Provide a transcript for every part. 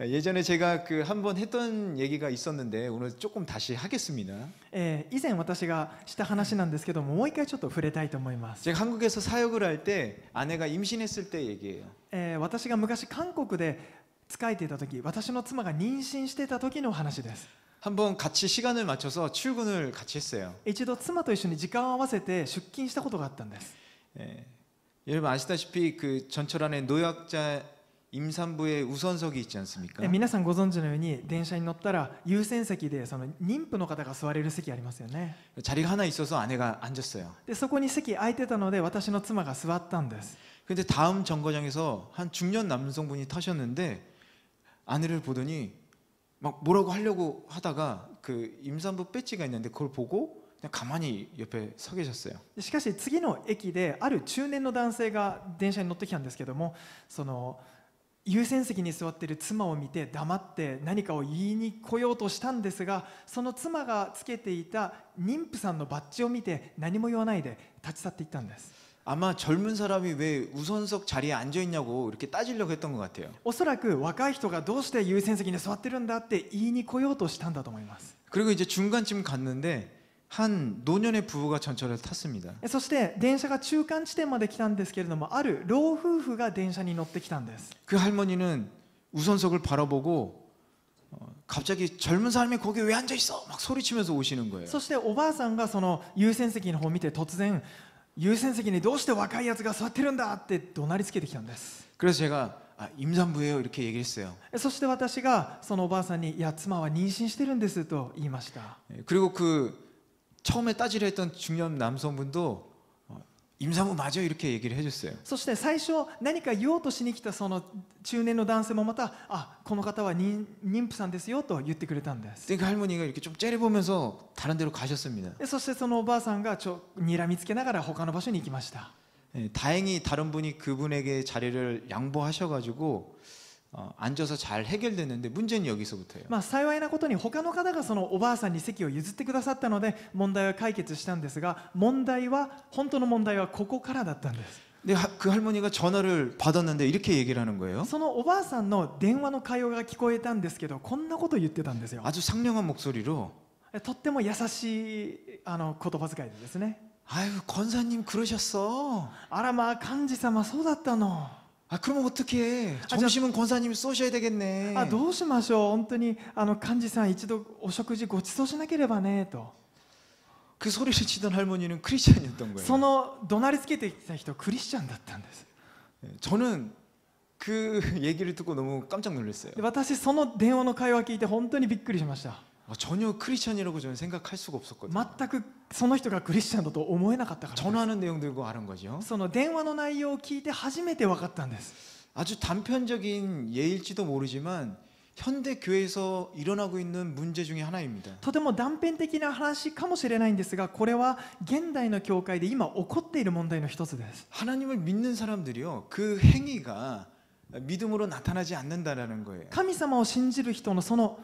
예전에 제가 그 한번 했던 얘기가 있었는데 오늘 조금 다시 하겠습니다. 以前私がした話なんですけども、もう一回ちょっと触れたいと思います。 제가 한국에서 사역을 할 때 아내가 임신했을 때 얘기예요. 私が昔韓国で仕えていた時、私の妻が妊娠していた時の話です。 한번 같이 시간을 맞춰서 출근을 같이 했어요. 一度妻と一緒に時間を合わせて出勤したことがあったんです。 여러분 아시다시피 그 전철 안에 노약자 임산부의 우선석이 있지 않습니까? 皆さんご存知のように電車に乗ったら優先席でその妊婦の方が座れる席ありますよね。 자리가 하나 있어서 아내가 앉았어요. でそこに席空いてたので私の妻が座ったんです。 근데 다음 정거장에서 한 중년 남성분이 타셨는데 아내를 보더니 막 뭐라고 하려고 하다가 그 임산부 배지가 있는데 그걸 보고 그냥 가만히 옆에 서 계셨어요. しかし次の駅である中年の男性が電車に乗ってきたんですけども、その優先席に座っている妻を見て黙って何かを言いに来ようとしたんですが、その妻がつけていた妊婦さんのバッジを見て何も言わないで立ち去っていったんです。 아마 젊은 사람이 왜 우선석 자리에 앉아 있냐고 이렇게 따지려고 했던 것 같아요. おそらく若い人がどうして優先席に座ってるんだって言いに来ようとしたんだと思います。 그리고 이제 중간쯤 갔는데 한 노년의 부부가 전철을 탔습니다. そして電車が中間地点まで来たんですけれども、ある老夫婦が電車に乗ってきたんです。 그 할머니는 우선석을 바라보고 갑자기 젊은 사람이 거기 왜 앉아 있어? 막 소리치면서 오시는 거예요. そしておばあさんがその優先席の方を見て突然優先席にどうして若いやつが座ってるんだって怒鳴りつけてきたんです。 그래서 제가 임산부예요 이렇게 얘기했어요. そして私がそのおばあさんに、いや妻は妊娠してるんですと言いました。 그리고 그 처음에 따지려 했던 중년 남성분도 임산부 맞아요 이렇게 얘기를 해줬어요. そして最初何か言おうとしに来たその中年の男性もまた、この方は妊婦さんですよと言ってくれたんです。 그 할머니가 이렇게 좀 째려보면서 다른 데로 가셨습니다. そしてそのおばあさんが睨みつけながら他の場所に行きました。 다행히 다른 분이 그분에게 자리를 양보하셔가지고 앉아서 잘 해결됐는데 문제는 여기서부터예요. 幸いなことに他の方がそのおばあさんに席を譲ってくださったので問題は解決したんですが、本当の問題はここからだったんです。 근데 그 할머니가 전화를 받았는데 이렇게 얘기를 하는 거예요. そのおばあさんの電話の会話が聞こえたんですけど、こんなことを言ってたんですよ。 아주 상냥한 목소리로 とっても優しい言葉遣いでですね。 아유 권사님 그러셨어. あらまあ幹事様そうだったの。 그러면 어떡해. 점심은 권사님이 쏘셔야 되겠네. どうしましょう。本当に幹事さん一度お食事ご馳走しなければねと。 그 소리를 치던 할머니는 크리스찬이었던 거예요. その怒鳴りつけてきた人クリスチャンだったんです。 저는 그 얘기를 듣고 너무 깜짝 놀랐어요. 私その電話の会話を聞いて本当にびっくりしました。 전혀 크리스찬이라고 저는 생각할 수가 없었거든요. 全くその人がクリスチャンだと思えなかったからです。 전화하는 내용 들고 알은 거죠. その電話の内容を聞いて初めて分かったんです。 아주 단편적인 예일지도 모르지만 현대 교회에서 일어나고 있는 문제 중에 하나입니다. とても断片的な話かもしれないんですが、これは現代の教会で今起こっている問題の一つです。 하나님을 믿는 사람들이요, 그 행위가 믿음으로 나타나지 않는다라는 거예요. 神様を信じる人のその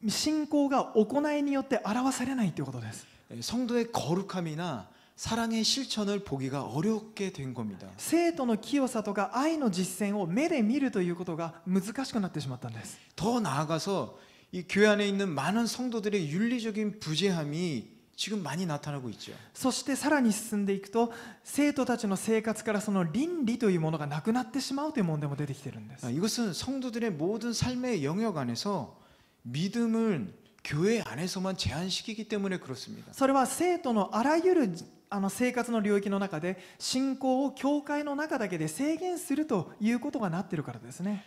信仰が行いによって表されないということです。 성도의 거룩함이나 사랑의 실천을 보기가 어렵게 된 겁니다. 生徒の清さとか愛の実践を目で見るということが難しくなってしまったんです。 더 나아가서 이 교회 안에 있는 많은 성도들의 윤리적인 부재함이 지금 많이 나타나고 있죠. そしてさらに進んでいくと、生徒たちの生活からその倫理というものがなくなってしまうという問題も出てきているんです。 이것은 성도들의 모든 삶의 영역 안에서 믿음을 교회 안에서만 제한시키기 때문에 그렇습니다. それは生徒のあらゆる生活の領域の中で信仰を教会の中だけで制限するということがなっているからですね。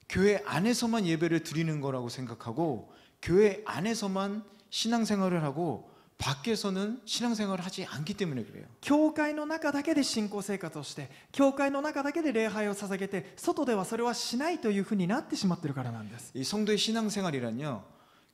교회 안에서만 예배를 드리는 거라고 생각하고 교회 안에서만 신앙생활을 하고 밖에서는 신앙생활을 하지 않기 때문에 그래요. 教会の中だけで信仰生活をして、教会の中だけで礼拝を捧げて、外ではそれはしないというふうになってしまっているからなんです。 이 성도의 신앙생활이란요,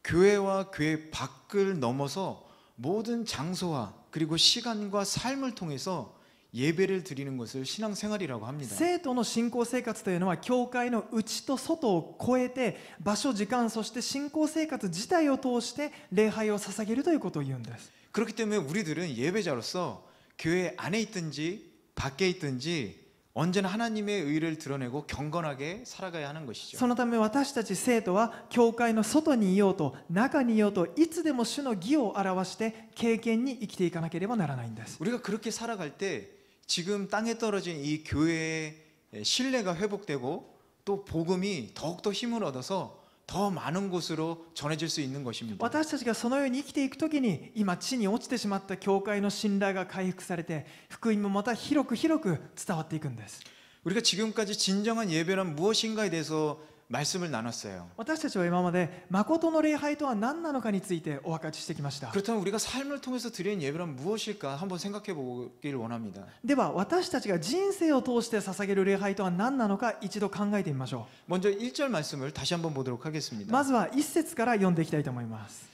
교회와 교회 밖을 넘어서 모든 장소와 그리고 시간과 삶을 통해서 예배를 드리는 것을 신앙생활이라고 합니다. 生徒の信仰生活というのは教会の内と外を超えて、場所時間そして信仰生活自体を通して礼拝を捧げるということを言うんです。 그렇기 때문에 우리들은 예배자로서 교회 안에 있든지 밖에 있든지 언제나 하나님의 의를 드러내고 경건하게 살아가야 하는 そ 것이죠. のため私たち生徒は教会の外にいようと中にいようといつでも主の義を表して敬虔に生きていかなければならないんです。 우리가 그렇게 살아갈 때 지금 땅에 떨어진 이 교회의 신뢰가 회복되고 또 복음이 더욱더 힘을 얻어서 더 많은 곳으로 전해질 수 있는 것입니다. 私たちがそのように生きていくときに今地に落ちてしまった教会の信頼が回復されて福音もまた広く広く伝わっていくんです。 우리가 지금까지 진정한 예배란 무엇인가에 대해서 말씀을 나눴어요. 私たちは今まで誠の礼拝とは何なのかについてお分かちしてきました。 그렇다면 우리가 삶을 통해서 드리는 예배란 무엇일까 한번 생각해 보길 원합니다. では私たちが人生を通して捧げる礼拝とは何なのか一度考えてみましょ 먼저 1절 말씀을 다시 한번 보도록 う。 하겠습니다. まずは一節から読んでいきたいと思います。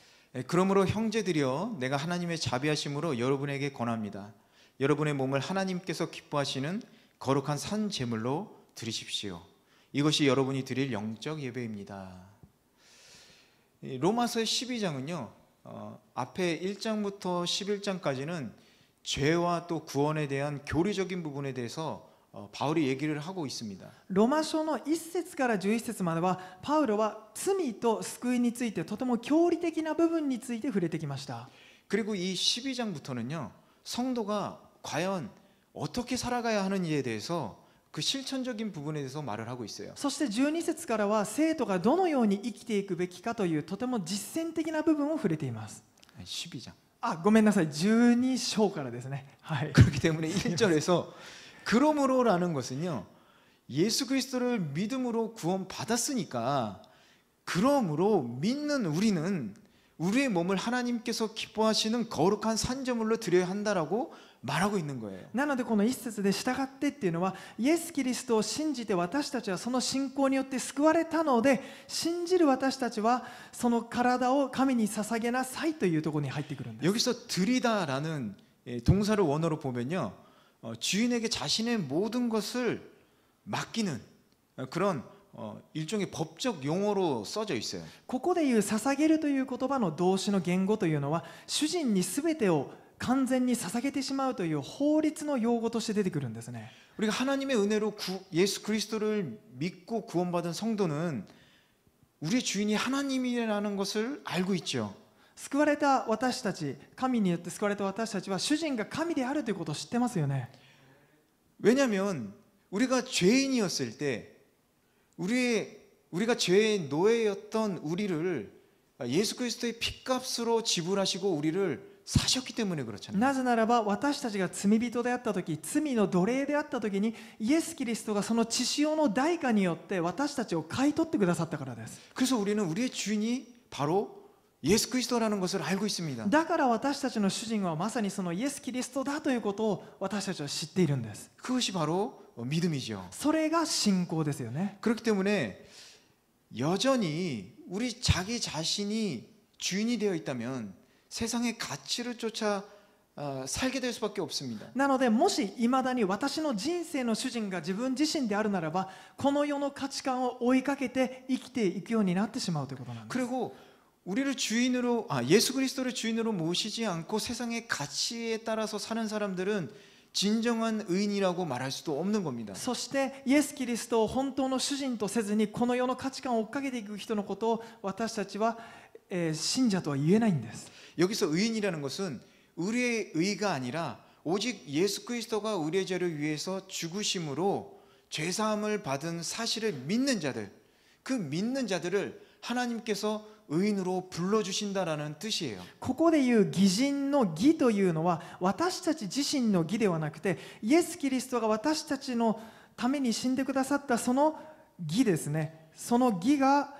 그러므로 형제들이여 내가 하나님의 자비하심으로 여러분에게 권합니다. 여러분의 몸을 하나님께서 기뻐하시는 거룩한 산 제물로 드리십시오. 이것이 여러분이 드릴 영적 예배입니다. 로마서 12장은요. 앞에 1장부터 11장까지는 죄와 또 구원에 대한 교리적인 부분에 대해서 바울이 얘기를 하고 있습니다. ロマ書の1節から11節まではパウロは罪と救いについてとても教理的な部分について触れてきました。 그리고 이 12장부터는요. 성도가 과연 어떻게 살아가야 하는지에 대해서 그 실천적인 부분에 대해서 말을 하고 있어요. そして12節からは生徒がどのように生きていくべきかというとても実践的な部分を触れています。 12장. ごめんなさい、12章からですね。はい。 그렇기 때문에 1절에서 그러므로라는 것은요. 예수 그리스도를 믿음으로 구원 받았으니까 그러므로 믿는 우리는 우리의 몸을 하나님께서 기뻐하시는 거룩한 산제물로 드려야 한다라고 말하고 있는 거예요. なのでこの一節で従ってっていうのはイエス・キリストを信じて私たちはその信仰によって救われたので信じる私たちはその体を神に捧げなさいというところに入ってくるんです。 여기서 드리다라는 동사를 원어로 보면요. 주인에게 자신의 모든 것을 맡기는 그런 일종의 법적 용어로 써져 있어요. ここでいう捧げるという言葉の動詞の言語というのは主人に全てを完全に捧げてしまうという法律の用語として出てくるんですね。 우리가 하나님의 은혜로 예수 그리스도를 믿고 구원받은 성도는 우리의 주인이 하나님이라는 것을 알고 있죠. 救われた私たち、神によって救われた私たちは主人が神であるということを知ってますよね。 왜냐하면 우리가 죄인이었을 때 우리가 죄의 노예였던 우리를 예수 그리스도의 피값으로 지불하시고 우리를 사셨기 때문에 그렇잖아요. なぜならば私たちが罪人であった時、罪の奴隷であった時にイエス・キリストがその血潮の代価によって私たちを買い取ってくださったからです。 그래서 우리는 우리의 주인이 바로 예수 그리스도라는 것을 알고 있습니다. だから私たちの主人はまさにそのイエス・キリストだということを私たちは知っているんです。 그것이 바로 믿음이죠. それが信仰ですよね。 그렇기 때문에 여전히 우리 자기 자신이 주인이 되어 있다면 세상의 가치를 쫓아 살게 될 수밖에 없습니다. なのでもしいまだに私の人生の主人が自分自身であるならばこの世の価値観を追いかけて生きていくようになってしまうということなんです。 그리고 우리를 주인으로 예수 그리스도를 주인으로 모시지 않고 세상의 가치에 따라서 사는 사람들은 진정한 의인이라고 말할 수도 없는 겁니다. そしてイエス・キリストを本当の主人とせずにこの世の価値観を追っかけていく人のことを私たちは、信者とは言えないんです。 여기서 의인이라는 것은 우리의 의가 아니라 오직 예수 그리스도가 우리의 죄를 위해서 죽으심으로 죄사함을 받은 사실을 믿는 자들, 그 믿는 자들을 하나님께서 의인으로 불러주신다라는 뜻이에요. ここでいう義人の義というのは私たち自身の義ではなくてイエス・キリストが私たちのために死んでくださったその義ですね。その義が、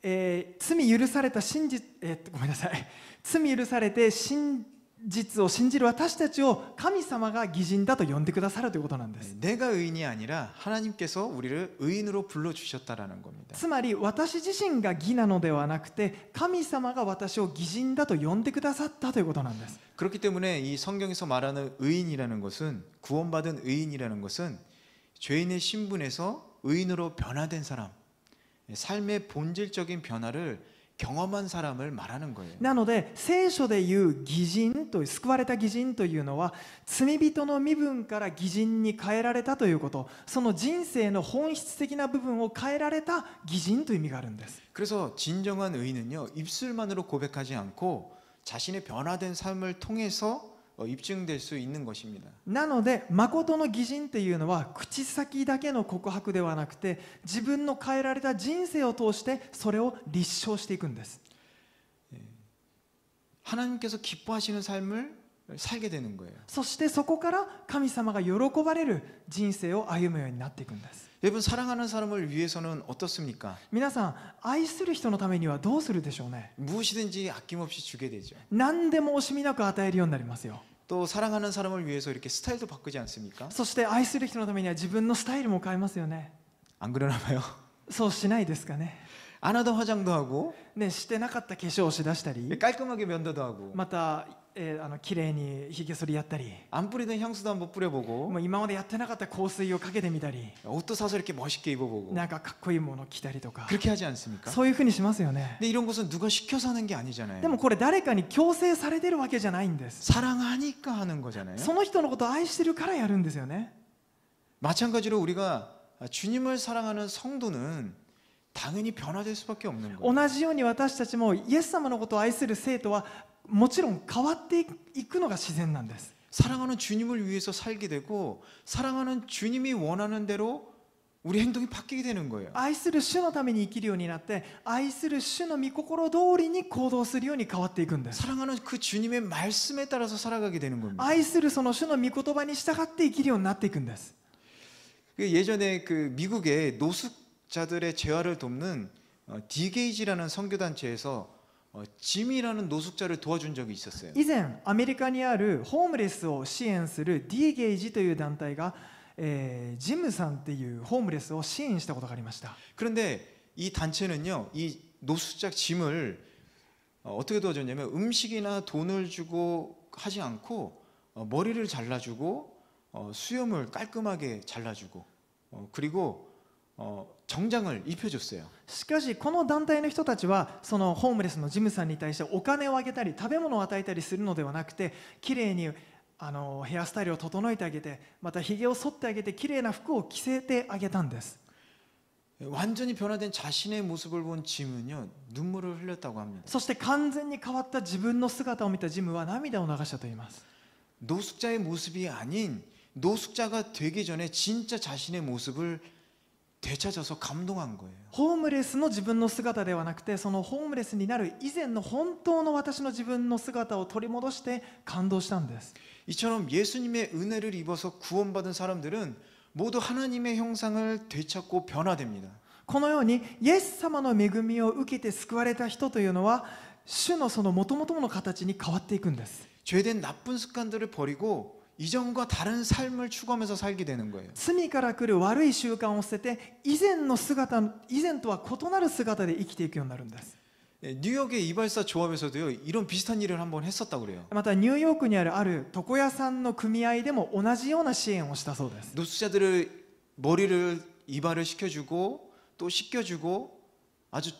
罪許された真実、ごめんなさい。罪許されて真実を信じる私たちを神様が義人だと呼んでくださるということなんです。 내가 의인이 아니라 하나님께서 우리를 의인으로 불러주셨다라는 겁니다. つまり私自身が義なのではなくて神様が私を義人だと呼んでくださったということなんです。 그렇기 때문에 이 성경에서 말하는 의인이라는 것은 구원받은 의인이라는 것은 죄인의 신분에서 의인으로 변화된 사람, 삶의 본질적인 변화를 경험한 사람을 말하는 거예요. なので聖書でいう義人という救われた義人というのは罪人の身分から義人に変えられたということ、その人生の本質的な部分を変えられた義人という意味があるんです。 그래서 진정한 의인은요, 입술만으로 고백하지 않고 자신의 변화된 삶을 통해서 입증될 수 있는 것입니다. なので誠の義人というのは口先だけの告白ではなくて、自分の変えられた人生を通してそれを立証していくんです。 하나님께서 기뻐하시는 삶을 살게 되는 거예요. そしてそこから神様が喜ばれる人生を歩むようになっていくんです。 여러분, 사랑하는 사람을 위해서는 어떻습니까? 皆さん、愛する人のためにはどうするでしょうね。 무엇이든지 아낌없이 주게 되죠. 何でも惜しみなく与えるようになりますよ。 또 사랑하는 사람을 위해서 이렇게 스타일도 바꾸지 않습니까? そして愛する人のためには自分のスタイルも変えますよね。 안 그러나 봐요. そうしないですかね。 안 하던 화장도 하고 ね、してなかった化粧をしだしたり、 깔끔하게 면도도 하고 また、綺麗にひげ剃りやったり、 안 뿌리던 향수도 한번 뿌려보고 もう今までやってなかった香水をかけてみたり、 옷도 사서 이렇게 멋있게 입어보고 なんかかっこいいものを着たりとか、 그렇게 하지 않습니까? そういうふうにしますよね。 근데 이런 것은 누가 시켜서 하는 게 아니잖아요. でもこれ誰かに強制されてるわけじゃないんです。 사랑하니까 하는 거잖아요. その人のことを愛してるからやるんですよね。 마찬가지로 우리가 주님을 사랑하는 성도는 당연히 변화될 수밖에 없는 거예요. 同じように私たちもイエス様のことを愛する生徒はもちろん変わっていくのが自然なんです。 사랑하는 주님을 위해서 살게 되고 사랑하는 주님이 원하는 대로 우리 행동이 바뀌게 되는 거예요. 愛する主のために生きるようになって、愛する主の御心通りに行動するように変わっていくんです。 사랑하는 그 주님의 말씀에 따라서 살아가게 되는 겁니다. 愛するその主の御言葉に従って生きるようになっていくんです。 예전에 그 미국의 노숙자들의 재활을 돕는 디게이지라는 선교단체에서 짐이라는 노숙자를 도와준 적이 있었어요. 以前アメリカにあるホームレスを支援する D ゲージという団体が、ジムさんっていうホームレスを支援したことがありました。 그런데 이 단체는요, 이 노숙자 짐을 어떻게 도와줬냐면 음식이나 돈을 주고 하지 않고 머리를 잘라주고 수염을 깔끔하게 잘라주고 그리고 정장을 입혀줬어요. しかしこの団体の人たちはそのホームレスのジムさんに対してお金をあげたり食べ物を与えたりするのではなくて、きれいにヘアスタイルを整えてあげて、またひげを剃ってあげてきれいな服を着せてあげたんです。 완전히 변화된 자신의 모습을 본 짐은요, 눈물을 흘렸다고 합니다. そして完全に変わった自分の姿を見たジムは涙を流したと言います。 노숙자의 모습이 아닌 노숙자가 되기 전에 진짜 자신의 모습을 되찾아서 감동한 거예요. ホームレスの自分の姿ではなくて、そのホームレスになる以前の本当の私の自分の姿を取り戻して感動したんです。 이처럼 예수님의 은혜를 입어서 구원받은 사람들은 모두 하나님의 형상을 되찾고 변화됩니다. このようにイエス様の恵みを受けて救われた人というのは主のその元々の形に変わっていくんです。 죄된 나쁜 습관들을 버리고 이전과 다른 삶을 추구하면서 살게 되는 거예요. 罪から来る悪い習慣を捨てて以前とは異なる姿で生きていくようになるんです。 뉴욕의 이발사 조합에서도요, 이런 비슷한 일을 한번 했었다고 그래요. またニューヨークにあるある床屋さんの組合でも同じような支援をしたそうです。 노숙자들을 머리를 이발을 시켜주고 또 씻겨주고 아주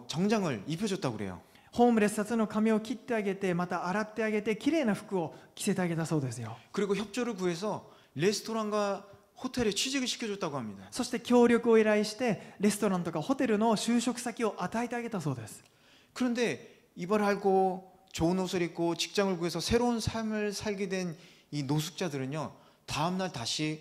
정장을 입혀줬다고 그래요. ホームレスたちの髪を切ってあげて、また洗ってあげて、きれいな服を着せてあげたそうですよ。 그리고 협조를 구해서 레스토랑과 호텔에 취직을 시켜줬다고 합니다. そして協力を依頼してレストランとかホテルの就職先を与えてあげたそうです。 그런데 이발하고 좋은 옷을 입고 직장을 구해서 새로운 삶을 살게 된 이 노숙자들은요, 다음날 다시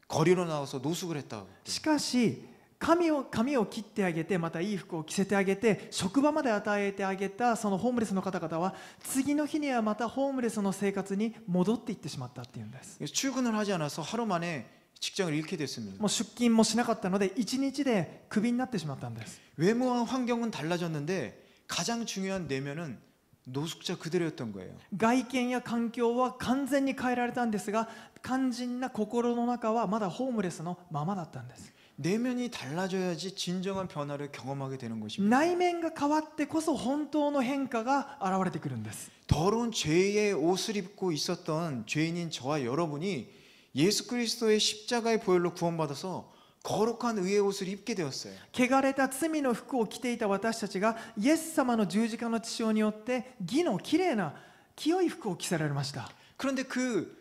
거리로 나와서 노숙을 했다고. しかし髪を切ってあげて、またいい服を着せてあげて、職場まで与えてあげたそのホームレスの方々は次の日にはまたホームレスの生活に戻っていってしまったっていうんです。 출근을 하지 않아서 하루 만에 직장을 잃게 됐습니다. もう出勤もしなかったので1日でクビになってしまったんです。 외모와 환경은 달라졌는데 가장 중요한 내면은 노숙자 그대로였던 거예요. 外見や環境は完全に変えられたんですが、肝心な心の中はまだホームレスのままだったんです。 내면이 달라져야지 진정한 변화를 경험하게 되는 것입니다. 内面が変わってこそ本当の変化が現れてくるんです。 더러운 죄의 옷을 입고 있었던 죄인인 저와 여러분이 예수 그리스도의 십자가의 보혈로 구원받아서 거룩한 의의 옷을 입게 되었어요. 汚れた罪の服を着ていた私たちがイエス様の十字架の血潮によって義のきれいな清い服を着せられました。 그런데 그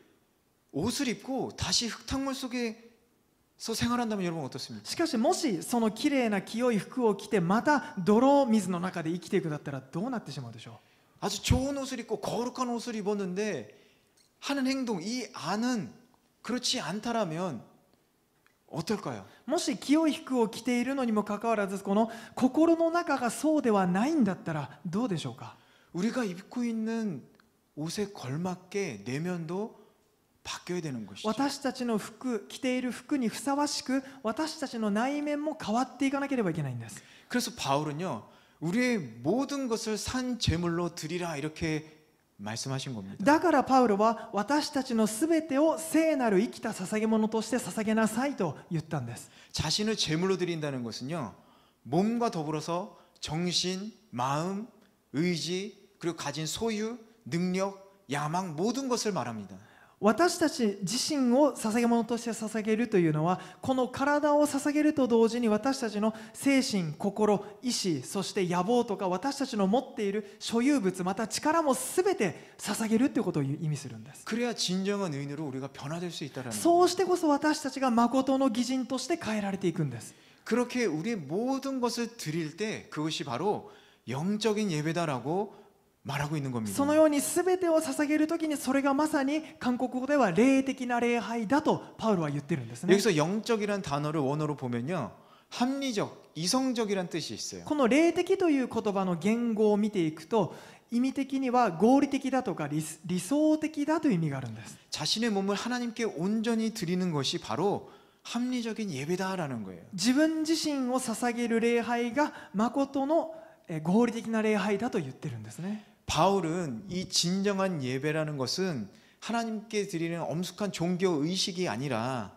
옷을 입고 다시 흙탕물 속에서 생활한다면 여러분 어떻습니까? しかしもしそのきれいな清い服を着てまた泥水の中で生きていくだったらどうなってしまうでしょう。 아주 좋은 옷을 입고 거룩한 옷을 입었는데 하는 행동, 이 안은 그렇지 않다라면 어떨까요? もし清い服を着ているのにもかかわらずこの心の中がそうではないんだったらどうでしょうか。 우리가 입고 있는 옷에 걸맞게 내면도 바뀌어야 되는 것이죠. 私たちの服、着ている服にふさわしく私たちの内面も変わっていかなければいけないんです。 그래서 바울은요, 우리의 모든 것을 산 제물로 드리라 이렇게 말씀하신 겁니다. だからパウロは私たちのすべてを聖なる生きた捧げ物として捧げなさいと言ったんです。 자신을 제물로 드린다는 것은요, 몸과 더불어서 정신, 마음, 의지, 그리고 가진 소유, 능력, 야망 모든 것을 말합니다. 私たち自身を捧げ物として捧げるというのはこの体を捧げると同時に私たちの精神、心、意志、そして野望とか私たちの持っている所有物また力も全て捧げるということを意味するんです。 그래야 진정한 의인으로 우리가 변화될 수 있다라는 거예요. そうしてこそ私たちが誠の義人として変えられていくんです。 그렇게 우리의 모든 것을 드릴 때 그것이 바로 영적인 예배다라고 말하고 있는 겁니다. そのように全てを捧げるときにそれがまさに韓国語では霊的な礼拝だとパウロは言ってるんですね。 여기서 영적이라는 단어를 원어로 보면요, 합리적, 이성적이라는 뜻이 있어요. この霊的という言葉の言語を見ていくと意味的には合理的だとか理想的だという意味があるんです。 자신의 몸을 하나님께 온전히 드리는 것이 바로 합리적인 예배다라는 거예요. 自分自身を捧げる礼拝が誠の合理的な礼拝だと言ってるんですね。 바울은 이 진정한 예배라는 것은 하나님께 드리는 엄숙한 종교 의식이 아니라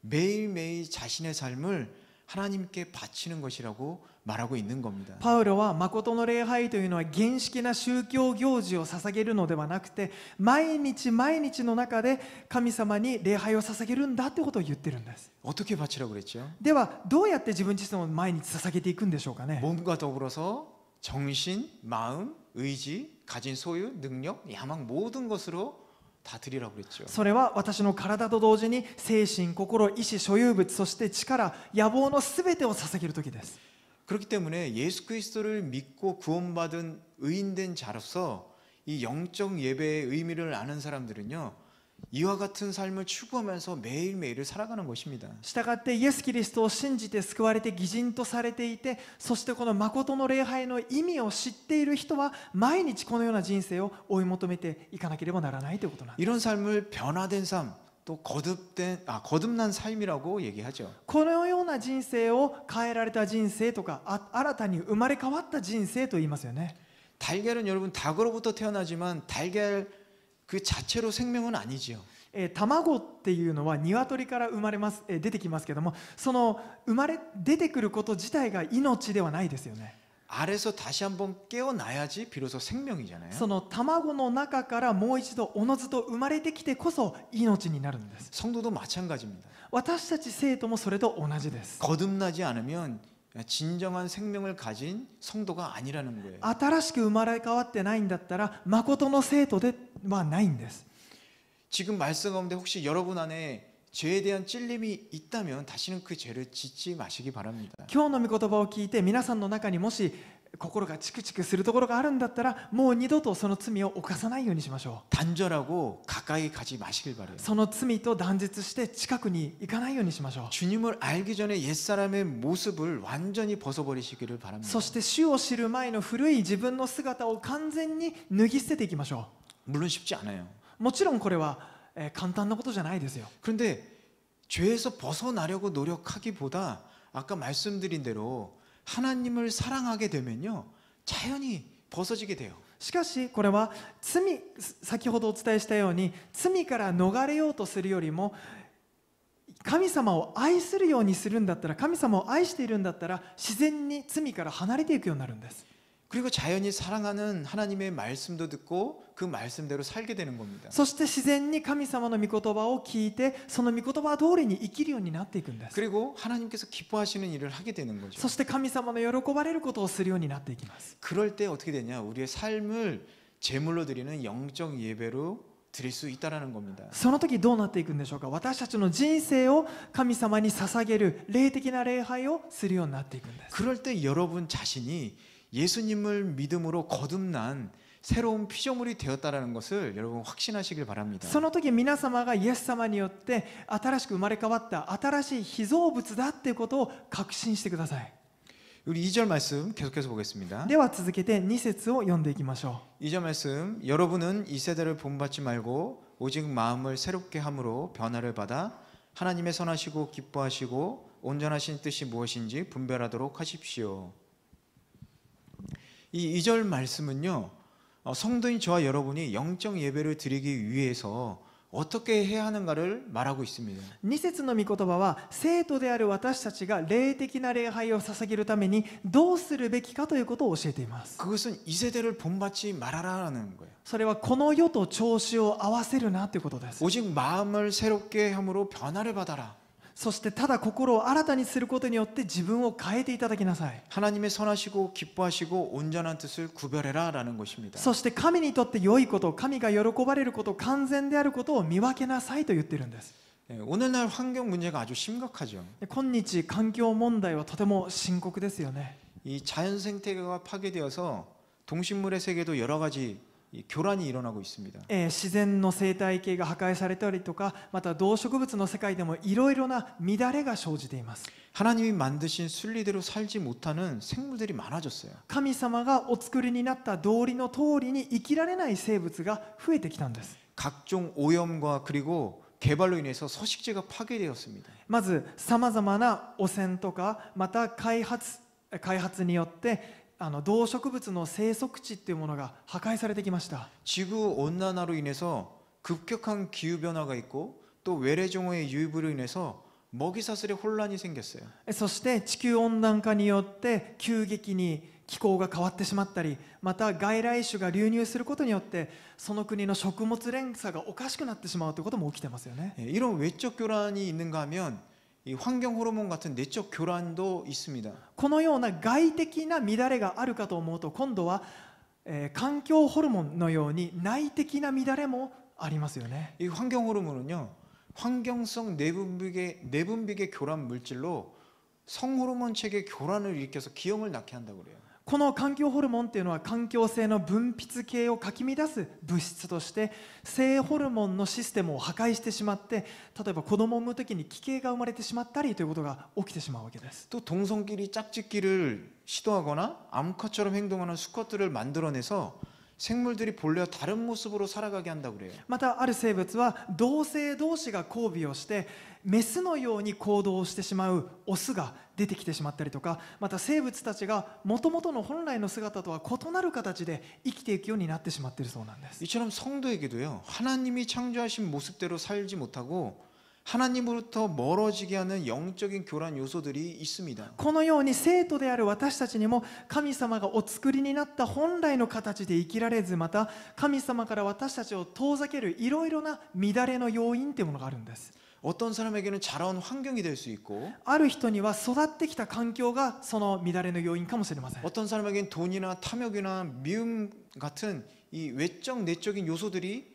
매일매일 자신의 삶을 하나님께 바치는 것이라고 말하고 있는 겁니다. パウロは誠の礼拝というのは原始な宗教行事を捧げるのではなくて毎日毎日の中で神様に礼拝を捧げるんだということを言ってるんです。 어떻게 바치라고 그랬죠? ではどうやって自分自身を毎日捧げていくんでしょうかね。 몸과 더불어서 정신, 마음, 의지, 가진 소유, 능력, 야망 모든 것으로 다 드리라고 그랬죠. それは私の体と同時に精神、心、意志、所有物そして力、野望のすべてを捧げる時です。 그렇기 때문에 예수 그리스도를 믿고 구원받은 의인된 자로서 이 영적 예배의 의미를 아는 사람들은요, 이와 같은 삶을 추구하면서 매일매일을 살아가는 것입니다. したがってイエス・キリストを信じて救われて義人とされていてそしてこの誠の礼拝の意味を知っている人は毎日このような人生を追い求めていかなければならないということなんです。 이런 삶을 변화된 삶, 또 거듭난 삶이라고 얘기하죠. このような人生を変えられた人生とか新たに生まれ変わった人生と言いますよね。 달걀은 여러분 닭으로부터 태어나지만 달걀 그 자체로 생명은 아니지요. 卵っていうのは鶏から生まれます、出てきますけどもその出てくること自体が命ではないですよね。 알에서 다시 한번 깨어나야지 비로소 생명이잖아요. その卵の中からもう一度おのずと生まれてきてこそ命になるんです。 성도도 마찬가지입니다. 私たち生徒もそれと同じです。 거듭나지 않으면 진정한 생명을 가진 성도가 아니라는 거예요. 新しく生まれ変わってないんだったら誠の生徒ではないんです。 지금 말씀 가운데 혹시 여러분 안에 죄에 대한 찔림이 있다면 다시는 그 죄를 짓지 마시기 바랍니다. 今日の御言葉を聞いて皆さんの中にもし心がチクチクするところがあるんだったらもう二度とその罪を犯さないようにしましょ 단절하고 가까이 가지 마시길 う。 바래요. その罪と断絶して近くに行かないようにしましょう。 주님을 알기 전에 옛사람의 모습을 완전히 벗어버리시기를 바랍니다. そして主を知る前の古い自分の姿を完全に脱ぎ捨てていきましょ 물론 쉽지 않아요. う。もちろんこれは簡単なことじゃないですよ。 그런데 죄에서 벗어나려고 노력하기보다 아까 말씀드린 대로 하나님을 사랑하게 되면요, 자연히 벗어지게 돼요. しかしこれは先ほどお伝えしたように罪から逃れようとするよりも神様を愛するようにするんだったら神様を愛しているんだったら自然に罪から離れていくようになるんです。 그리고 자연히 사랑하는 하나님의 말씀도 듣고 그 말씀대로 살게 되는 겁니다. そして自然に神様の御言葉を聞いて、その御言葉通りに生きるようになっていくんです。 그리고 하나님께서 기뻐하시는 일을 하게 되는 そ 거죠. して神様の喜ばれることをするようになっていきます。 그럴 때 어떻게 되냐? 우리의 삶을 제물로 드리는 영적 예배로 드릴 수 있다라는 겁니다. その時どうなっていくんでしょうか。私たちの人生を神様に捧げる霊的な礼拝をするようになっていくんです。 그럴 때 여러분 자신이 예수님을 믿음으로 거듭난 새로운 피조물이 되었다라는 것을 여러분 확신하시길 바랍니다. その時皆様がイエス様によって新しく生まれ変わった新しい被造物だっていうことを確信してください。 우리 2절 말씀 계속해서 보겠습니다. では続けて2節を読んでいきましょ 2절 말씀. 여러분은 이 세대를 본받지 말고 오직 마음을 새롭게 함으로 변화를 받아 하나님의 선하시고 기뻐하시고 온전하신 뜻이 무엇인지 분별하도록 하십시오. 이 2절 말씀은요, 성도인 저와 여러분이 영적 예배를 드리기 위해서 어떻게 해야 하는가를 말하고 있습니다. う。2節の御言葉は生徒である私たちが霊的な礼拝を捧げるためにどうするべきかということを教えています。 그것은 이 세대를 본받지 말아라라는 거예요. それはこの世と調子を合わせるなということです。 오직 마음을 새롭게 함으로 변화를 받아라. そしてただ心を新たにすることによって自分を変えていただきなさい。 하나님의 선하시고 기뻐하시고 온전한 뜻을 구별해라라는 것입니다. そして神にとって良いこと、神が喜ばれること、完全であることを見分けなさいと言っているんです。 오늘날 환경 문제가 아주 심각하죠. 今日環境問題はとても深刻ですよね。 이 자연 생태계가 파괴되어서 동식물의 세계도 여러 가지 이 교란이 일어나고 있습니다. 自然の生態系が破壊されたりとか、また動植物の世界でもいろいろな乱れが生じています。 하나님이 만드신 순리대로 살지 못하는 생물들이 많아졌어요. 神様がお作りになった道理の通りに生きられない生物が増えてきたんです。 각종 오염과 그리고 개발로 인해서 서식지가 파괴되었습니다. まずさまざまな汚染とか、また開発によって動植物の生息地っていうものが破壊されてきました。 지구 온난화로 인해서 급격한 기후 변화가 있고 또 외래종의 유입으로 인해서 먹이 사슬에 혼란이 생겼어요. そして地球温暖化によって急激に気候が変わってしまったり、また外来種が流入することによってその国の食物連鎖がおかしくなってしまうということも起きてますよね。 이런 외적 교란이 있는가 하면 이 환경 호르몬 같은 내적 교란도 있습니다. このような外的な乱れがあるかと思うと、今度は、環境ホルモンのように内的な乱れもありますよね。 이 환경 호르몬은요, 환경성 내분비계 교란 물질로 성호르몬 체계 교란을 일으켜서 기형을 낳게 한다고 그래요. この環境ホルモンっていうのは環境性の分泌系をかき乱す物質として性ホルモンのシステムを破壊してしまって、例えば子供を産む時に奇形が生まれてしまったりということが起きてしまうわけです。 또 동성끼리 짝짓기를 시도하거나 암컷처럼 행동하는 수컷들을 만들어내서 생물들이 본래와 다른 모습으로 살아가게 한다고 그래요. またある生物は同性同士が交尾をしてメスのように行動してしまうオスが出てきてしまったりとか、また生物たちが元々の本来の姿とは異なる形で生きていくようになってしまっているそうなんです。 이처럼 성도에게도요, 하나님이 창조하신 모습대로 살지 못하고 하나님으로부터 멀어지게 하는 영적인 교란 요소들이 있습니다. このように生徒である私たちにも神様がお作りになった本来の形で生きられず、また神様から私たちを遠ざけるいろいろな乱れの要因というものがあるんです。 어떤 사람에게는 자라온 환경이 될 수 있고 ある人には育ってきた環境がその乱れの要因かもしれません。 어떤 사람에게는 돈이나 탐욕이나 미움 같은 이 외적 내적인 요소들이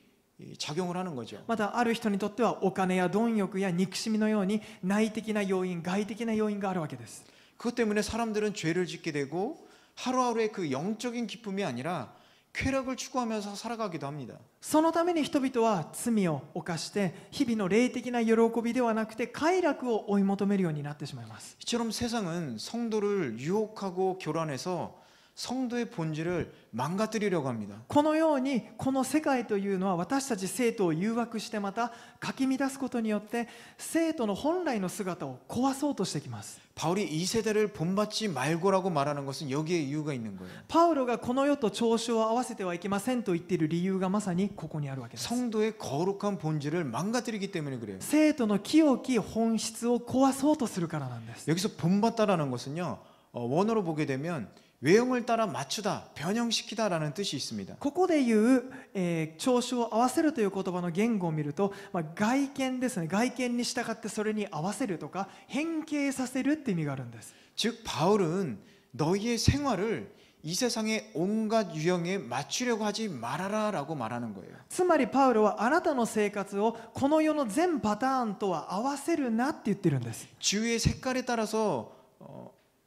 작용을 하는 거죠. またある人にとってはお金や貪欲や憎しみのように内的な要因、外的な要因があるわけです。 그것 때문에 사람들은 죄를 짓게 되고 하루하루의 그 영적인 기쁨이 아니라 쾌락을 추구하면서 살아가기도 합니다. そのために人々は罪を犯して日々の霊的な喜びではなくて快楽を追い求めるようになってしまいます。 이처럼 세상은 성도를 유혹하고 교란해서 성도의 본질을 망가뜨리려고 합니다. このようにこの世界というのは私たち生徒を誘惑して、またかき乱すことによって生徒の本来の姿を壊そうとしてきます。 바울이 이 세대를 본받지 말고라고 말하는 것은 여기에 이유가 있는 거예요. パウロがこの世と調子を合わせてはいけませんと言っている理由がまさにここにあるわけです。 성도의 거룩한 본질을 망가뜨리기 때문에 그래요. 生徒の清き本質を壊そうとするからなんです。 여기서 본받다라는 것은요, 원어로 보게 되면 외형을 따라 맞추다, 변형시키다라는 뜻이 있습니다. ここで言う、調子を合わせるという言葉の言語を見ると、外見ですね。外見に従ってそれに合わせるとか変形させるって意味があるんです。 즉 바울은 너희의 생활을 이 세상의 온갖 유형에 맞추려고 하지 말아라라고 말하는 거예요. つまりパウロはあなたの生活をこの世の全パターンとは合わせるなって言ってるんです。 주위의 색깔에 따라서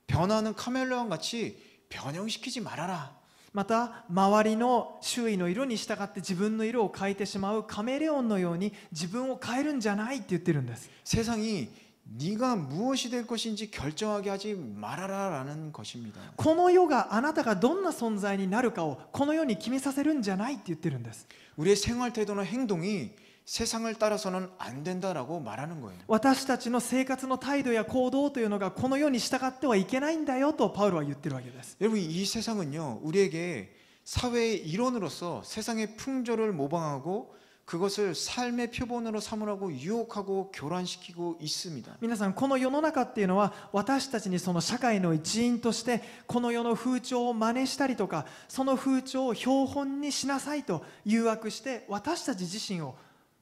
변하는 카멜레온 같이 변형시키지 말아라. また周りの周囲の色に従って自分の色を変えてしまうカメレオンのように自分を変えるんじゃないって言ってるんです。 세상이 네가 무엇이 될 것인지 결정하게 하지 말아라라는 것입니다. この世があなたがどんな存在になるかをこの世に決めさせるんじゃないって言ってるんです。 우리의 생활 태도나 행동이 세상을 따라서는 안 된다라고 말하는 거예요. 私たちの生活の態度や行動というのがこの世に従ってはいけないんだよとパウロは言ってるわけです。 여러분 이 세상은요 우리에게 사회의 일원으로서 세상의 풍조를 모방하고 그것을 삶의 표본으로 삼으라고 유혹하고 교란시키고 있습니다. 皆さん、この世の中っていうのは私たちにその社会の一員としてこの世の風潮を真似したりとかその風潮を標本にしなさいと誘惑して私たち自身を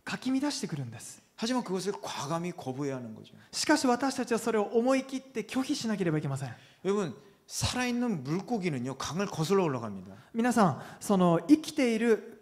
かき乱してくるんです。 하지만 그것을 과감히 거부해야 하는 거죠. しかし私たちはそれを思い切って拒否しなければいけません。 여러분 살아있는 물고기는요 강을 거슬러 올라갑니다. 皆さん、その生きている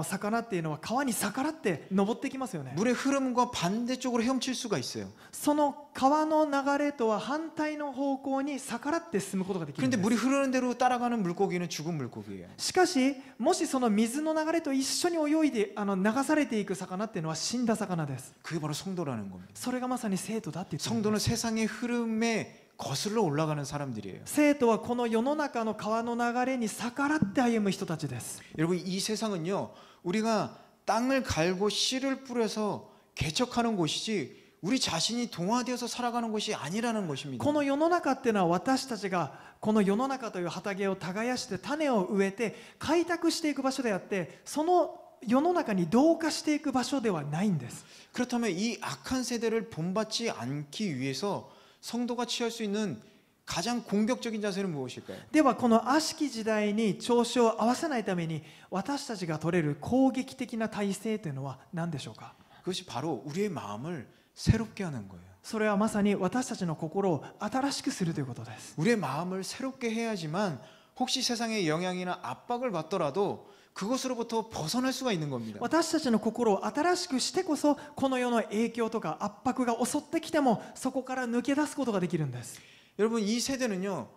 魚っていうのは川に逆らって登ってきますよね。 물의 흐름과 반대쪽으로 헤엄칠 수가 있어요. その川の流れとは反対の方向に逆らって進むことができるん 그런데 です。 물이 흐르는 대로 따라가는 물고기는 죽은 물고기예요. しかし、もしその水の流れと一緒に泳いで流されていく魚っていうのは死んだ魚です。 그게 바로 성도라는 겁니다. それがまさに生徒だって言ってるんです。 성도는 세상의 흐름에 거슬러 올라가는 사람들이에요. 生徒はこの世の中の川の流れに逆らって歩む人たちです。 여러분 이 세상은요 우리가 땅을 갈고 씨를 뿌려서 개척하는 곳이지 우리 자신이 동화되어서 살아가는 곳이 아니라는 것입니다. この世の中っていうのは私たちがこの世の中という畑を耕して種を植えて開拓していく場所であってその世の中に同化していく場所ではないんです。 그렇다면 이 악한 세대를 본받지 않기 위해서 성도가 취할 수 있는 가장 공격적인 자세는 무엇일까요? ではこの悪しき時代に調子を合わせないために私たちが取れる攻撃的な体制というのは何でしょうか？ 그것이 바로 우리의 마음을 새롭게 하는 거예요. それはまさに私たちの心を新しくするということです。 우리의 마음을 새롭게 해야지만 혹시 세상의 영향이나 압박을 받더라도 그것으로부터 벗어날 수가 있는 겁니다. 私たちの心を新しくしてこそこの世の影響とか圧迫が襲ってきてもそこから抜け出すことができるんです。 여러분 이 세대는요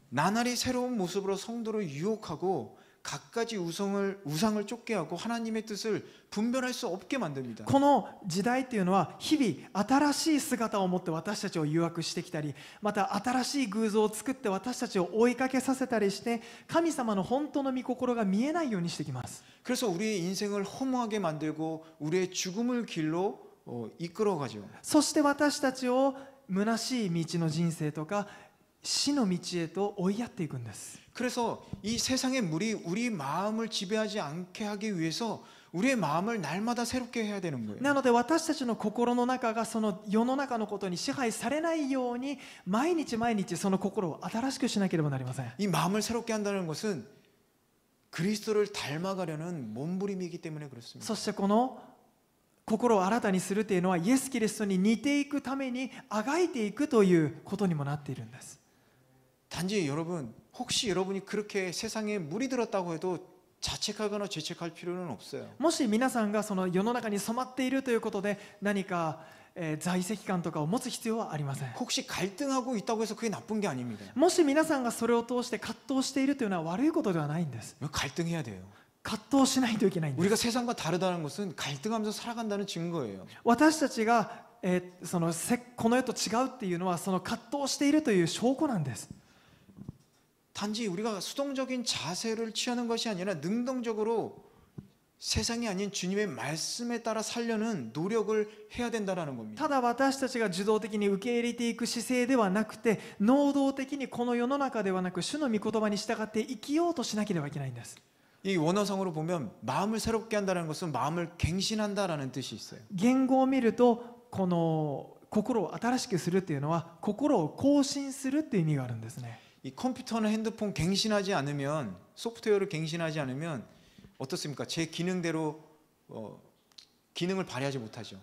나날이 새로운 모습으로 성도를 유혹하고 갖가지 우상을 쫓게 하고 하나님의 뜻을 분별할 수 없게 만듭니다. この時代っていうのは日々新しい姿を持って私たちを誘惑してきたりまた新しい偶像を作って私たちを追いかけさせたりして神様の本当の御心が見えないようにしてきます。 그래서 우리의 인생을 허무하게 만들고 우리의 죽음을 길로 이끌어가죠. そして私たちを虚しい道の人生とか死の道へと追いやっていくんです。 그래서 이 세상의 물이 우리 마음을 지배하지 않게 하기 위해서 우리의 마음을 날마다 새롭게 해야 되는 거예요. なので私たちの心の中がその世の中のことに支配されないように毎日毎日その心を新しくしなければなりません。 이 마음을 새롭게 한다는 것은 그리스도를 닮아가려는 몸부림이기 때문에 그렇습니다. そしてこの心を新たにするというのはイエス・キリストに似ていくためにあがいていくということにもなっているんです。 단지 여러분 혹시 여러분이 그렇게 세상에 물이 들었다고 해도 자책하거나 죄책할 필요는 없어요. もし皆さんがその世の中に染まっているということで何か在籍感とかを持つ必要はありません。 혹시 갈등하고 있다고 해서 그게 나쁜 게 아닙니다. もし皆さんがそれを通して葛藤しているというのは悪いことではないんです。 갈등해야 돼요. 葛藤しないといけないんです。 우리가 세상과 다르다는 것은 갈등하면서 살아간다는 증거예요. 私たちが、この世と違うっていうのはその葛藤しているという証拠なんです。 단지 우리가 수동적인 자세를 취하는 것이 아니라 능동적으로 세상이 아닌 주님의 말씀에 따라 살려는 노력을 해야 된다는 겁니다. ただ私たちが受動的に受け入れていく姿勢ではなくて能動的にこの世の中ではなく主の御言葉に従って生きようとしなければいけないんです。 이 원어상으로 보면 마음을 새롭게 한다는 것은 마음을 갱신한다라는 뜻이 있어요. 言語を見るとこの心を新しくするっていうのは心を更新するっていう意味があるんですね。이 컴퓨터나 핸드폰 갱신하지 않으면, 소프트웨어를 갱신하지 않으면 어떻습니까? 제 기능대로 기능을 발휘하지 못하죠.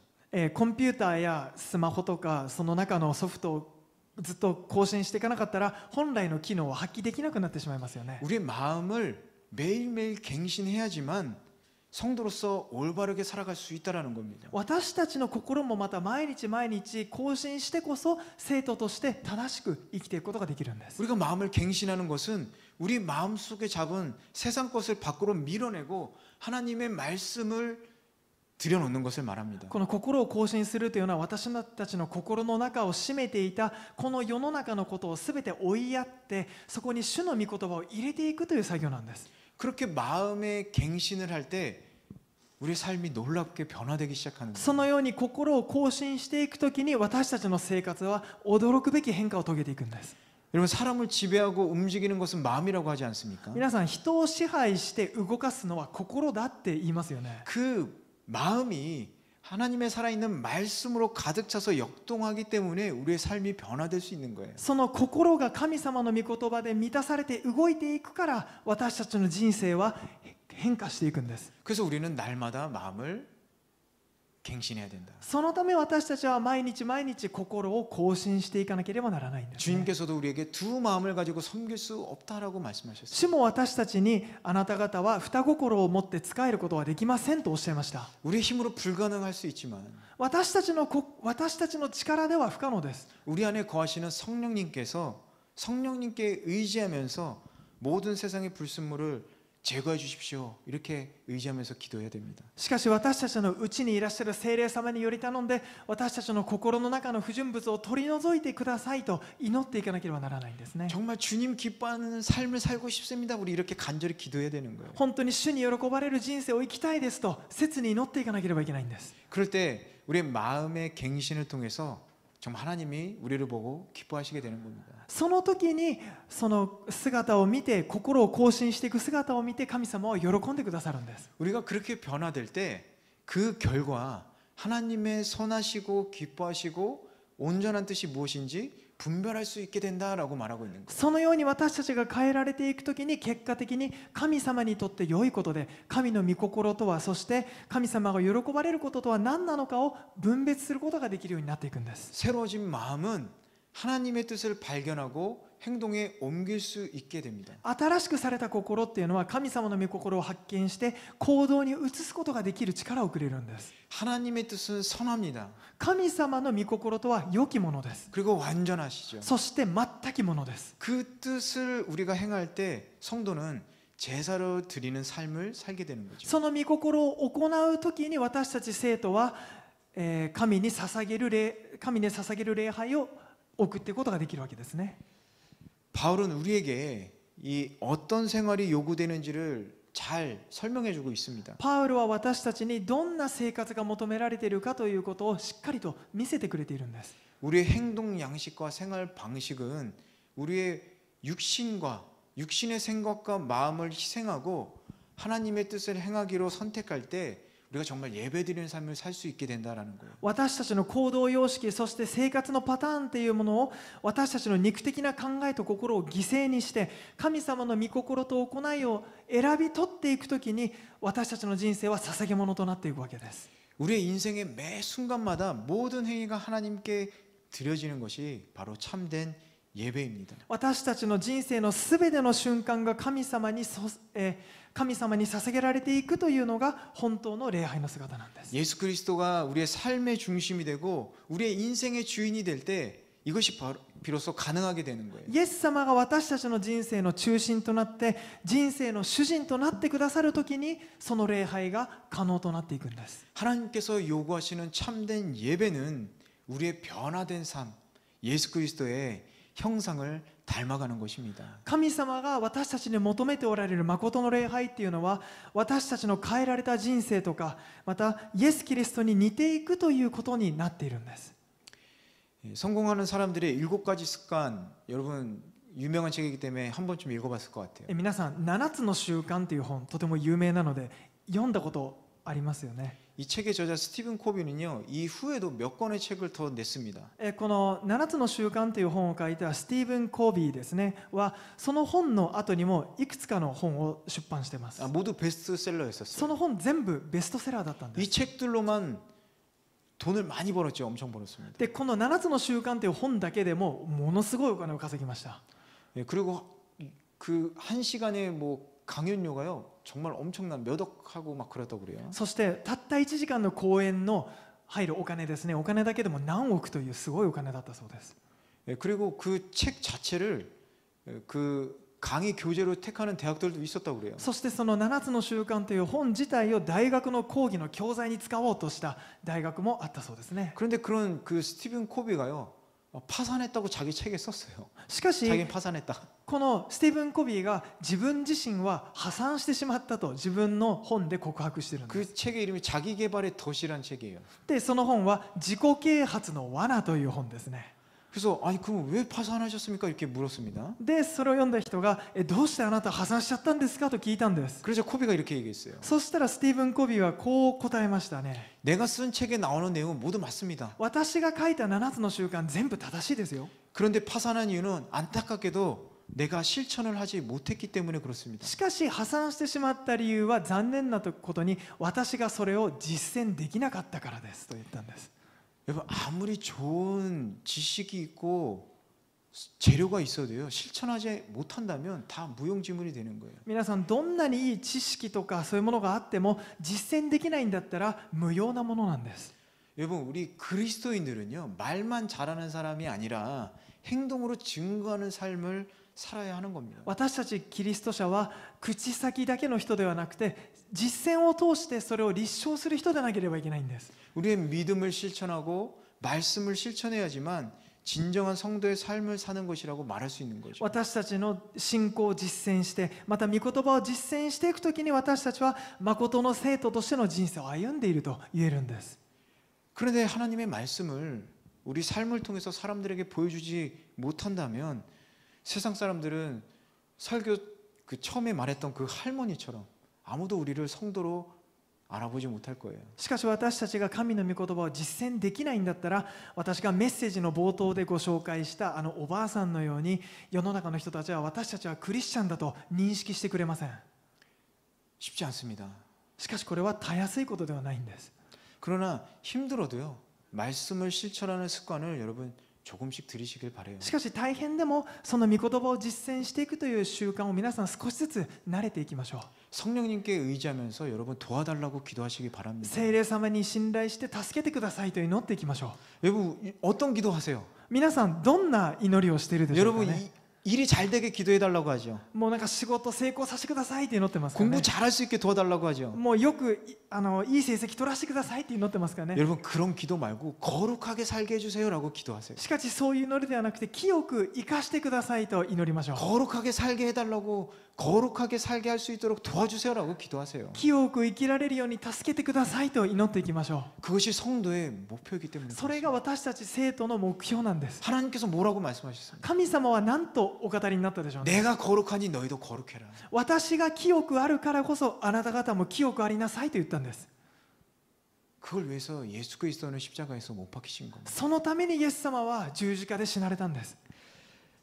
コンピューターやスマホとかその中のソフトをずっと更新していかなかったら本来の機能を発揮できなくなってしまいますよね。 우리의 마음을 매일매일 갱신해야지만 성도로서 올바르게 살아갈 수 있다라는 겁니다. 私たちの心もまた毎日毎日更新してこそ生徒として正しく生きていくことができるんです。 우리가 마음을 갱신하는 것은 우리 마음속에 잡은 세상 것을 밖으로 밀어내고 하나님의 말씀을 들여놓는 것을 말합니다. この心を更新するというのは私たちの心の中を占めていたこの世の中のことを全て追いやってそこに主の御言葉を入れていくという作業なんです。 그렇게 마음의 갱신을 할 때 우리의 삶이 놀랍게 변화되기 시작하는 そ 거예요. のように心を更新していくときに私たちの生活は驚くべき変化を遂げていくんです。 여러분, 사람을 지배하고 움직이는 것은 마음이라고 하지 않습니까? 皆さん、人を支配して動かすのは心だって言いますよね。 그 마음이 하나님의 살아있는 말씀으로 가득 차서 역동하기 때문에 우리의 삶이 변화될 수 있는 거예요. その心が神様の御言葉で満たされて動いていくから私たちの人生は変化していくんです。 그래서 우리는 날마다 마음을 갱신해야 된다. そのため私たちは毎日毎日心を更新していかなければならないんです、ね。 주님께서도 우리에게 두 마음을 가지고 섬길 수 없다라고 말씀하셨어요. 主も私たちにあなた方は二心を持って仕えることはできませんとおっしゃいました。 우리의 힘으로 불가능할 수 있지만 私たちの力では不可能です。 우리 안에 거하시는 성령님께서 성령님께 의지하면서 모든 세상의 불순물을 제거해 주십시오. 이렇게 의지하면서 기도해야 됩니다. しかし私たちのうちにいらっしゃる聖霊様により頼んで私たちの心の中の不純物を取り除いてくださいと祈っていかなければならないんですね。 정말 주님 기뻐하는 삶을 살고 싶습니다. 우리 이렇게 간절히 기도해야 되는 거예요. 本当に主に喜ばれる人生を生きたいですと切に祈っていかなければいけないんです。 그럴 때 우리의 마음의 갱신을 통해서 정말 하나님이 우리를 보고 기뻐하시게 되는 겁니다. その時にその姿を見て心を更新していく姿を見て神様は喜んでくださるんです。 우리가 그렇게 변화될 때 그 결과 하나님의 선하시고 기뻐하시고 온전한 뜻이 무엇인지 분별할 수 있게 된다라고 말하고 있는 거예요. そのように私たちが変えられていくときに結果的に神様にとって良いことで神の御心とはそして神様が喜ばれることとは何なのかを分別することができるようになっていくんです。 새로워진 마음은 하나님의 뜻을 발견하고 행동에 옮길 수 있게 됩니다. 新しくされた心っていうのは神様の御心を発見して行動に移すことができる力をくれるんです。 하나님의 뜻은 선합니다. 神様の御心とは良きものです。 그리고 완전하시죠. そして全きものです。 그 뜻을 우리가 행할 때 성도는 제사로 드리는 삶을 살게 되는 거죠. その御心を行うときに私たち生徒は、神に捧げる礼拝を送っていくことができるわけですね。 바울은 우리에게 이 어떤 생활이 요구되는지를 잘 설명해 주고 있습니다. パウロは私たちにどんな生活が求められているかということをしっかりと見せてくれているんです。 우리의 행동 양식과 생활 방식은 우리의 육신의 생각과 마음을 희생하고 하나님의 뜻을 행하기로 선택할 때 우리가 정말 예배드리는 삶을 살 수 있게 된다라는 거예요. 私たちの行動様式そして生活のパターンというものを私たちの肉的な考えと心を犠牲にして神様の御心と行いを選び取っていくときに私たちの人生は捧げ物となっていくわけです。 우리의 인생의 매 순간마다 모든 행위가 하나님께 드려지는 것이 바로 참된 예배입니다. 私たちの人生のすべての瞬間が神様に捧げられていくというのが本当の礼拝の姿なんです。 예수 그리스도가 우리의 삶의 중심이 되고 우리의 인생의 주인이 될 때 이것이 비로소 가능하게 되는 거예요. イエス様が私たちの人生の中心となって人生の主人となってくださるときにその礼拝が可能となっていくんです。 하나님께서 요구하시는 참된 예배는 우리의 변화된 삶, 예수 그리스도의 형상을 닮아가는 것입니다. 神様が私たちに求めておられる誠の礼拝っていうのは私たちの変えられた人生とかまたイエス・キリストに似ていくということになっているんです。 성공하는 사람들의 7가지 습관, 여러분 유명한 책이기 때문에 한 번쯤 읽어봤을 것 같아요. 皆さん7つの習慣という本とても有名なので読んだことありますよね。 이 책의 저자 스티븐 코비는요, 이후에도 몇 권의 책을 더 냈습니다. この7つの習慣という本を書いたスティーブン・コービーですねはその本の後にもいくつかの本を出版しています。 모두 そ 베스트셀러였었어요. の本全部ベストセラーだったんで 이 す。 책들로만 돈을 많이 벌었죠. 엄청 벌었습니다. でこの7つの習慣という本だけでもものすごいお金を稼ぎました。 예, 그리고 그 한 시간에 뭐 강연료가요, 정말 엄청난 몇 억 하고 막 그랬다고 그래요. そしてたった1時間の講演の入るお金ですね、お金だけでも何億というすごいお金だったそうです。 예, 그리고 그 책 자체를 그 강의 교재로 택하는 대학들도 있었다고 그래요. そしてその7つの習慣という本自体を大学の講義の教材に使おうとした大学もあったそうですね。 그런데 그런 그 스티븐 코비가요, 파산했다고 자기 책에 썼어요. しかし 자기는 파산했다. このスティーブン・コビーが自分自身は破産してしまったと自分の本で告白しているんです。 그 책의 이름이 자기개발의 덫이란 책이에요. でその本は自己啓発の罠という本ですね。 그래서 아니 그럼 왜 파산하셨습니까? 이렇게 물었습니다. でそれを読んだ人がどうしてあなた破産しちゃったんですかと聞いたんです。 그래서 코비가 이렇게 얘기했어요. そしたらスティーブン・コビーはこう答えましたね。 내가 쓴 책에 나오는 내용은 모두 맞습니다. 私が書いた7つの習慣全部正しいですよ。 그런데 파산한 이유는 안타깝게도 내가 실천을 하지 못했기 때문에 그렇습니다. しかし破産してしまった理由は残念なことに私がそれを実践できなかったからですと言ったんです。 여러분 아무리 좋은 지식이 있고 재료가 있어도요, 실천하지 못한다면 다 무용지물이 되는 거예요. 皆さんどんなにいい知識とかそういうものがあっても実践できないんだったら無用なものなんです。 여러분 우리 그리스도인들은요, 말만 잘하는 사람이 아니라 행동으로 증거하는 삶을 살아야 하는 겁니다. 私たちキリスト者は口先だけの人ではなくて実践を通してそれを立証する人でなければいけないんです。 우리의 믿음을 실천하고 말씀을 실천해야지만 진정한 성도의 삶을 사는 것이라고 말할 수 있는 거죠. 私たちの信仰を実践してまた御言葉を実践していくときに私たちは誠の生徒としての人生を歩んでいると言えるんです。 그런데 하나님의 말씀을 우리 삶을 통해서 사람들에게 보여주지 못한다면 세상 사람들은 설교 그 처음에 말했던 그 할머니처럼 아무도 우리를 성도로 알아보지 못할 거예요. しかし私たちが神の御言葉を実践できないんだったら私がメッセージの冒頭でご紹介したあのおばあさんのように世の中の人たちは私たちはクリスチャンだと認識してくれません。 쉽지 않습니다. しかしこれはたやすいことではないんです。 그러나 힘들어도요, 말씀을 실천하는 습관을 여러분 조금씩 들이시길 바래요. しかし大変でもその御言葉を実践していくという習慣を皆さん少しずつ慣れていきましょう。 성령님께 의지하면서 여러분 도와달라고 기도하시기 바랍니다. 聖霊様に信頼して助けてくださいと祈っていきましょう。 여러분 어떤 기도하세요? 皆さんどんな祈りをしているでしょうか 여러분 ね。 일이 잘 되게 기도해달라고 하죠. もうなんか仕事成功させてくださいって祈ってますかね。 공부 잘할 수 있게 도와달라고 하죠. もうよくいい成績取らせてくださいって祈ってますかね。 여러분 그런 기도 말고 거룩하게 살게 해주세요라고 기도하세요. しかしそういう祈りではなくて清く生かしてくださいと祈りましょう。 거룩하게 살게 해달라고, 거룩하게 살게 할 수 있도록 도와주세요라고 기도하세요. 清く生きられるように助けてくださいと祈っていきましょ 그것이 성도의 목표이기 때문에 う。それが 그렇습니다. 私たち生徒の目標なんです。 하나님께서 뭐라고 말씀하셨습니까? 神様は何とお語りになったでしょうね。 내가 거룩하니 너희도 거룩해라. 私が清くあるからこそあなた方も清くありなさいと言ったんです。 그걸 위해서 예수 그리스도는 십자가에서 못 박히신 겁니다. そのためにイエス様は十字架で死なれたんです。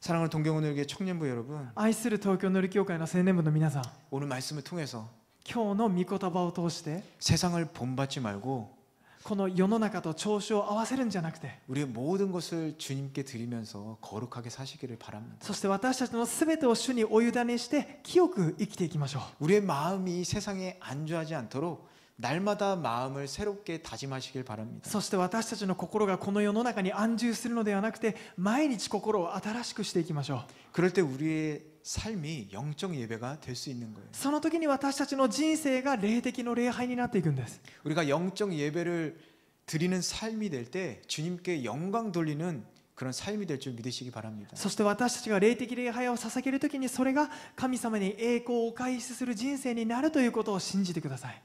사랑하는 동경오늘교회 청년부 여러분, 愛する東京のり教会の青年部の皆さん、 오늘 말씀을 통해서 今日の御言葉を通して 세상을 본받지 말고 この世の中と調子を合わせるんじゃなくて、 우리의 모든 것을 주님께 드리면서 거룩하게 사시기를 바랍니다. そして私たちのすべてを主にお委ねして清く生きていきましょう。 우리의 마음이 세상에 안주하지 않도록 날마다 마음을 새롭게 다짐하시길 바랍니다. そして私たちの心がこの世の中に安住するのではなくて毎日心を新しくしていきましょう。 그럴 때 우리의 삶이 영적 예배가 될 수 있는 거예요. その時に私たちの人生が霊的の礼拝になっていくんです。 우리가 영적 예배를 드리는 삶이 될 때 주님께 영광 돌리는 그런 삶이 될 줄 믿으시기 바랍니다. そして私たちが霊的礼拝を捧げる時にそれが神様に栄光をお返しする人生になるということを信じてください。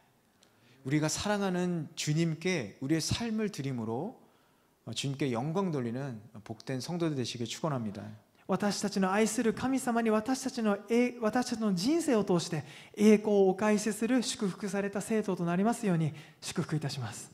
우리가 사랑하는 주님께 우리의 삶을 드림으로 주님께 영광 돌리는 복된 성도들 되시길 축원합니다. 私たちの愛する神様に私たちの人生を通して栄光をお返しする祝福された生徒となりますように祝福いたします。